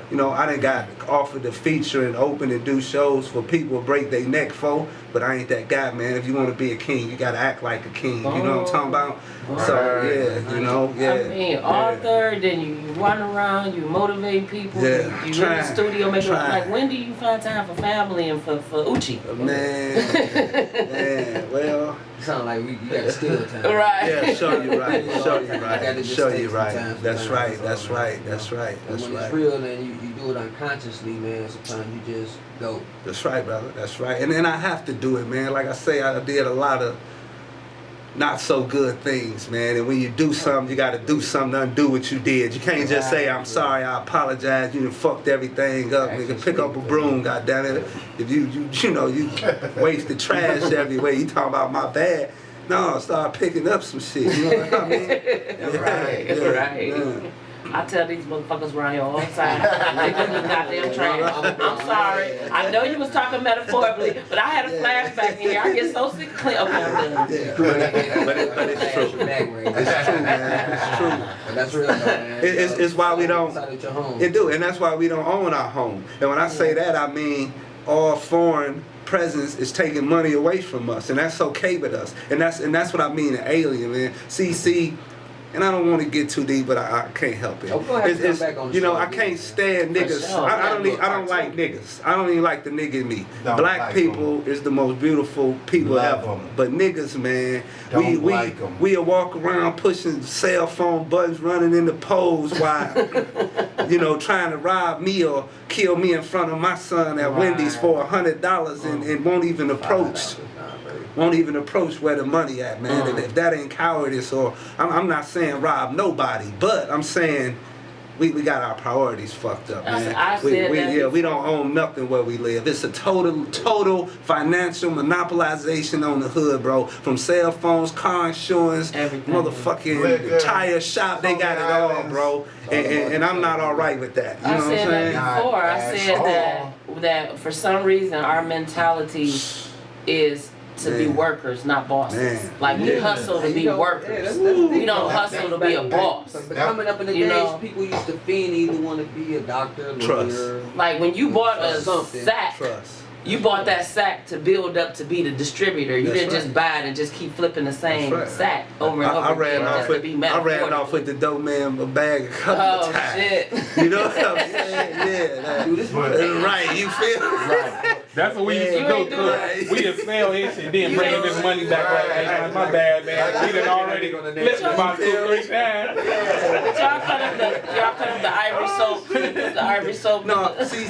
You know, I done got offered to feature and open and do shows for people to break their neck for, but I ain't that guy, man. If you want to be a king, you got to act like a king. You know what I'm talking about? So, yeah, you know, yeah. I mean, author, then you run around, you motivate people, you in the studio, make like, when do you find time for family and for Uchi? Man, well. You sound like you got to steal time. Right. Yeah, show you right. That's right. When it's real, then you do it unconsciously, man. Sometimes you just go. That's right, brother. That's right. And then I have to do it, man. Like I say, I did a lot of not so good things, man. And when you do something, you got to do something to undo what you did. You can't just say, I'm sorry, I apologize, you done fucked everything up. Nigga, pick up a broom, goddammit. If you wasted trash everywhere, you talking about my bad. No, start picking up some shit. You know what I mean? Right. Yeah. I tell these motherfuckers around here all the time, they do this goddamn trash. I'm sorry. I know you was talking metaphorically, but I had a flashback in here. I get so sick of clean. Okay, I'm done. Yeah. But it's true. It's true, man. It's true. But that's real, man. It's why we don't. It do, and that's why we don't own our home. And when I say that, I mean all foreign presence is taking money away from us, and that's okay with us. And that's what I mean, an alien, man. See. And I don't want to get too deep, but I can't help it. I can't stand niggas. I don't like niggas. I don't even like the nigga in me. Black people is the most beautiful people ever. But niggas, man, we'll walk around pushing cell phone buttons, running in the poles while, trying to rob me or kill me in front of my son at Wendy's for $100 and won't even approach. Won't even approach where the money at, man. If that ain't cowardice, or I'm not saying rob nobody, but I'm saying we got our priorities fucked up, man. We don't own nothing where we live. It's a total financial monopolization on the hood, bro. From cell phones, car insurance, motherfucking tire shop, they got it all, bro. And I'm not all right with that. You know what I'm saying? Before I said that for some reason our mentality is to be workers, not bosses. Like we hustle to be workers. We don't hustle to be a boss. But coming up in the days, people used to fiend either want to be a doctor, lawyer. Like when you bought a sack, you bought that sack to build up to be the distributor. You didn't just buy it and just keep flipping the same sack over and over I ran off with the dope man a bag a couple of times. Shit. You know what I'm saying? Yeah. Right, you feel? Right. That's what we used to do too. We'd sell his shit, then bring this money back. Like, my bad, man. We done already flipped about 2-3 times. Y'all cut up the ivory soap. The ivory soap. No, see,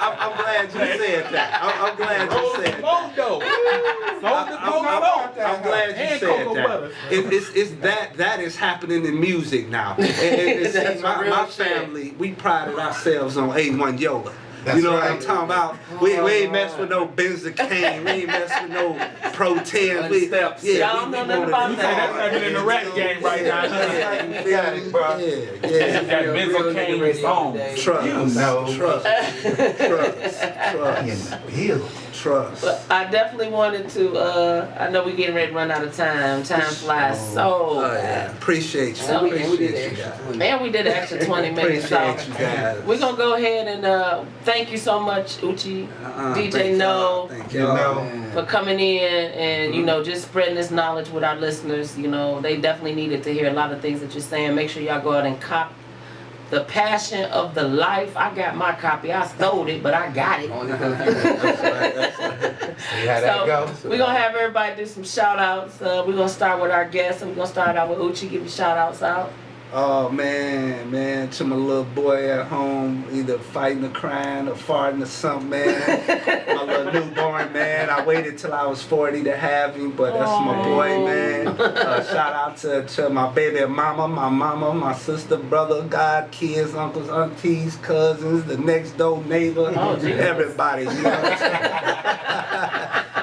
I'm glad you said that. I'm glad you said that. I'm glad you said that. That is happening in music now. And see, my family, we prided ourselves on A1 Yola. That's you know what right. I'm talking about? We ain't mess with no benzocaine. We ain't mess with no protein. We Steps. Y'all don't know nothing about You say that's not even in the rap game right now. You got it, bro. Yeah. Got benzocaine songs. Trust. You know. Trust. In the building. Trust. But I definitely wanted to, I know we're getting ready to run out of time. Time flies so Oh, yeah. fast. Appreciate you. And we did Appreciate the you extra guys. 20. And we did an extra 20 minutes. So Appreciate you guys. we're going to go ahead and thank you so much, Uchi, DJ Thank No, y'all. Thank You y'all. know. for coming in and, you know, just spreading this knowledge with our listeners. You know, they definitely needed to hear a lot of things that you're saying. Make sure y'all go out and cop The Passion of the Life. I got my copy. I stole it, but I got it. Only for a few minutes. See how that goes? We're going to have everybody do some shout outs. We're going to start with our guests, and we're going to start out with Uchi. Give your shout outs out. Oh man, to my little boy at home, either fighting or crying or farting or something, man. My little newborn, man. I waited till I was 40 to have him, but that's my boy, man. Shout out to my baby mama, my sister, brother, God, kids, uncles, aunties, cousins, the next door neighbor, everybody. You know what I'm saying?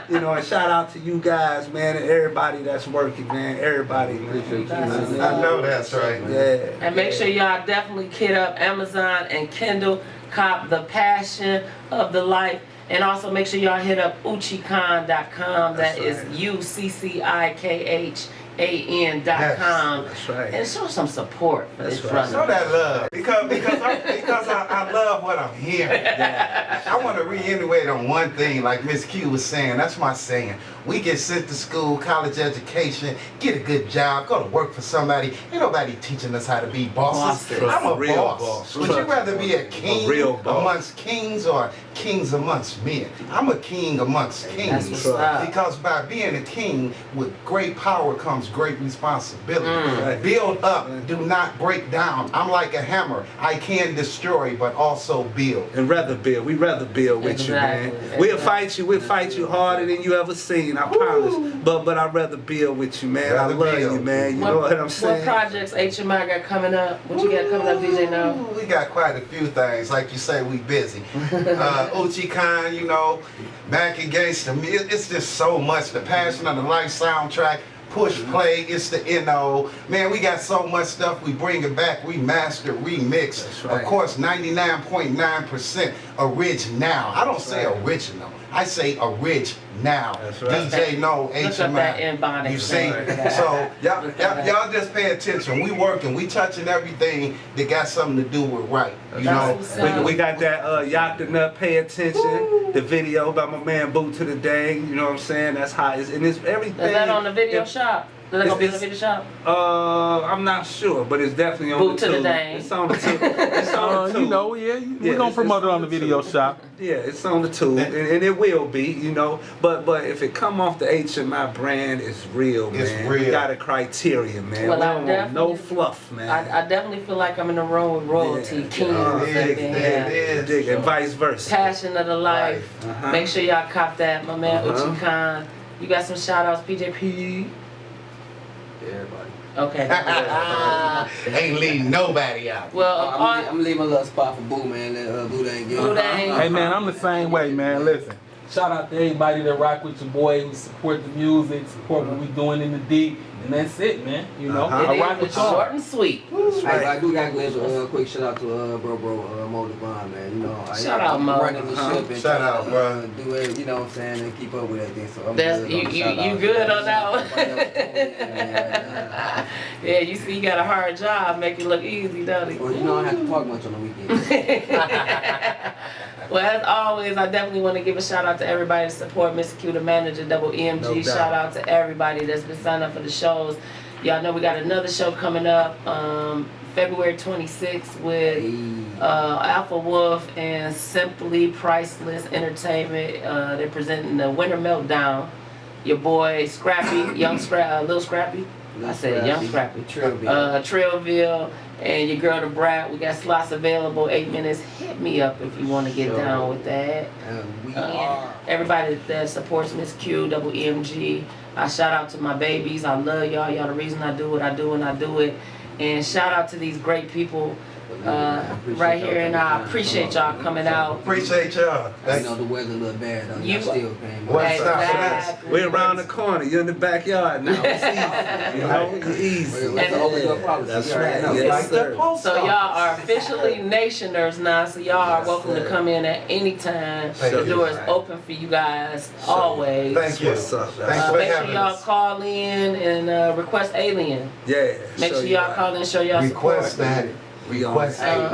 You know, and shout out to you guys, man, and everybody that's working, man. Everybody, man. I know that's right. Yeah. And make sure y'all definitely hit up Amazon and Kindle, cop The Passion of the Life. And also make sure y'all hit up Uccikhan.com. That is UCCIKHAN.com. That's right. And show some support for That's this right. Show brother. that love because I love what I'm hearing. I want to reiterate on one thing, like Miss Q was saying. That's my saying. We get sent to school, college education, get a good job, go to work for somebody. Ain't nobody teaching us how to be bosses. Bosses. I'm a Real boss. boss. Would you rather be a king real boss. amongst kings or kings amongst men? I'm a king amongst That's kings. what's up. Because by being a king, with great power comes great responsibility. Right. Build up, do not break down. I'm like a hammer. I can destroy, but also build. And we rather build with you, man. Exactly. We'll fight you harder than you ever seen, I promise. But I'd rather build with you, man. I Rather love build. you, man. You know what I'm What saying? projects HMI got coming up? What you got coming up, DJ No? Ooh, we got quite a few things. Like you say, we busy. Uccikhan, you know, Mac and Gangsta. It's just so much. The Passion of the Life soundtrack. Push play, it's the NO. Man, we got so much stuff. We bring it back, remaster, remix. That's right. Of course, 99.9% original. I don't say original. I say original. That's right. DJ No, Look up that HMI. Ebonics. You see? Right. So Look at that. y'all just pay attention. We working. We touching everything that got something to do with right. You That's know. what's up. We got that Yacht the Nut, Pay Attention, the video by my man Boot to the Dang, you know what I'm saying? That's how it's, and it's everything. Is that on the video It- shop? Is that gonna be on the it's- video shop? I'm not sure, but it's definitely on Boot the to the tube. Dang. It's on the tube. It's on the tube. You know, yeah, we're gonna it's promote it on on the the video tube. shop. Yeah, it's on the tube, and it will be, you know. But if it come off the HMI brand, it's real, man. It's We real. got a criteria, man. Well, we I don't want no definitely- fluff, man. I definitely feel like I'm in the room with royalty, Yeah. kings, Oh, and it is. Dig, and vice versa. Passion of the Life. Uh-huh. Make sure y'all cop that, my man Uh-huh. Uccikhan. You got some shout outs, PJP? Everybody. Okay. Ain't leaving nobody out. Well, I'm leaving a little spot for Boo, man. Boodang. Boodang. Hey man, I'm the same way, man. Listen, shout out to everybody that rock with your boy, who support the music, support what we doing in the deep, and that's it, man. You know, Uh-huh. I it rock is with short y'all. and sweet. Hey, I do gotta give a quick shout out to bro Mo Devon, man. You know, Shout out, Mo. running the ship and Shout trying out, to, bro. do it, you know what I'm saying, and keep up with everything. So I'm That's good you. on the shout You out. good on that one? Yeah. Yeah, you see, you got a hard job, make it look easy, don't it? Well, you know I have to talk much on the weekends. Well, as always, I definitely want to give a shout out to everybody to support Miss Q, the manager, Double EMG. No doubt. Shout out to everybody that's been signed up for the shows. Y'all know we got another show coming up February 26th with Alpha Wolf and Simply Priceless Entertainment. They're presenting the Winter Meltdown. Your boy Scrappy, Lil Scrappy. I said Young Scrappy. Trillville, and your girl the Brat. We got slots available, 8 minutes. Hit me up if you want to get down with that. We And everybody that supports Miss Q, Double EMG. I shout out to my babies. I love y'all. Y'all the reason I do what I do and I do it. And shout out to these great people right here, and I appreciate y'all coming out. Appreciate y'all. You know the weather a little bad though. You- Y'all still came. What's up? Exactly. We're around the corner. You're in the backyard now. It's easy. You know, it's easy. Let's open up policy. That's You already right. know. Yes, Like the sir. post So y'all office. are officially nationers now, so y'all are welcome to come in at any time. Thank The you. door is open for you guys, always. Thank you. What's up? Thanks for Make sure having y'all us. call in and request Alien. Yeah. Make sure y'all call in and show y'all Request support. that. We on. Request Hey, that.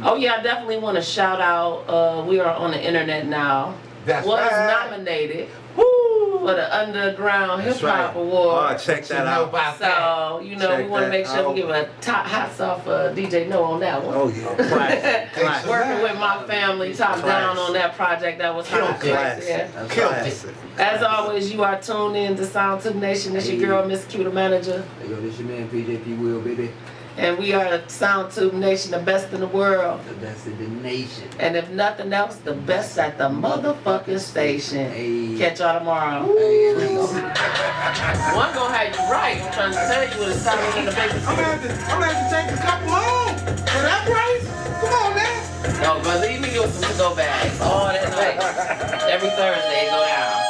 Oh yeah, I definitely want to shout out. We are on the internet now. That's Was right. nominated for the Underground Hip That's Hop right. Award. Oh, check You that know out. about that. So, you know, Check we want to that make sure out. we give a top hats off DJ No on that one. Oh yeah. Classic. Classic. Working with my family, top down on that project, that was hot right Classic. there. Classic. As always, you are tuned in to Soundtube Nation. It's your girl, Miss Q, the manager. Hey, yo, this your man PJP Will, baby. And we are Soundtube Nation, the best in the world. The best in the nation. And if nothing else, the best at the motherfucking station. Hey. Catch y'all tomorrow. Hey, there you go. One gonna have you right. I'm trying to tell you what it's sounding in the baby. I'm gonna have to take a couple home for that price. Come on now. No, but leave me with some to-go bags all that night. Every Thursday, it go down.